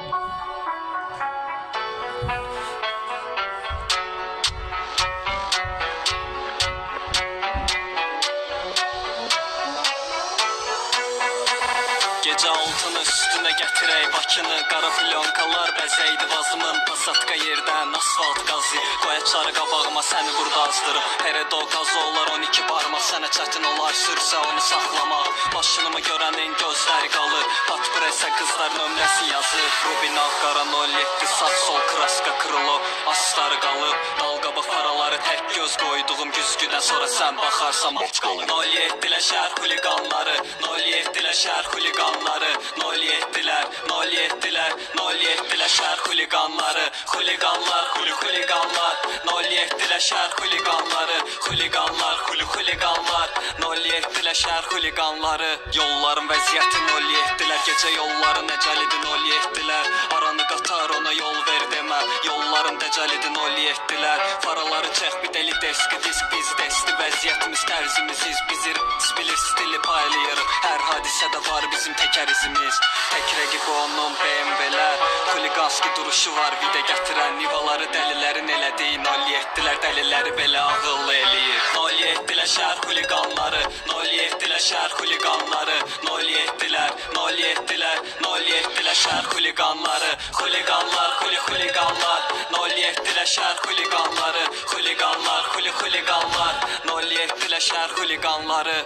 Gece altını üstüne getirey Bakını, qara plyonkalar bəzəydi vazımın Pasatka yerdən asfalt qazı Qoyaçları qabağıma səni burada azdırım Peredo qazı olar 12 barmaq Sənə çətin olar sürsə onu saxlamaq Başınımı görənin gözləri qalır Pat presə qızlar nömrəsi yazır Rubina qara 07 sağ sol kraska kırılo Astarı qalıb dalqabaq paraları Tək göz qoyduğum güzgüdən sonra sən baxarsan aç qalır 07-lə şəhər xuliqanları 07-lə şəhər xuliqanları 07-lər 07-lər 07-lə şəhər xuliqanları Xuliqanlar xuliqanlar 07-lə şəhər xuliqanları Xuliqanlar xuliqanlar 07-lə şəhər xuliqanları Yolların vəziyyəti 07-lər Gecə yolların əcəlidir 07-lər Aranı qatar ona yol ver demə Yolların dəcəlidir 07-lər Faraları çək bir deli deski disk biz desti Vəziyyətimiz tərzimiziz bizi bilir stili paylayır Hər hadisədə var bizim təkər izimiz Tək rəqibi onun BMW-lər Xuliqanski duruşu var vida gətirən Nivaları dəlilərin elədiyi 07-lər Dəliləri belə ağıllı eləyir 07-lər şəhər xuliqanları 07-lər şəhər xuliqanları 07-lər 07-lər 07-lər şəhər xuliqanları Xuliqanlar xuliqanlar 07-lər şəhər xuliqanları Xuliqanlar xuliqanlar 07-lər şəhər xuliqanları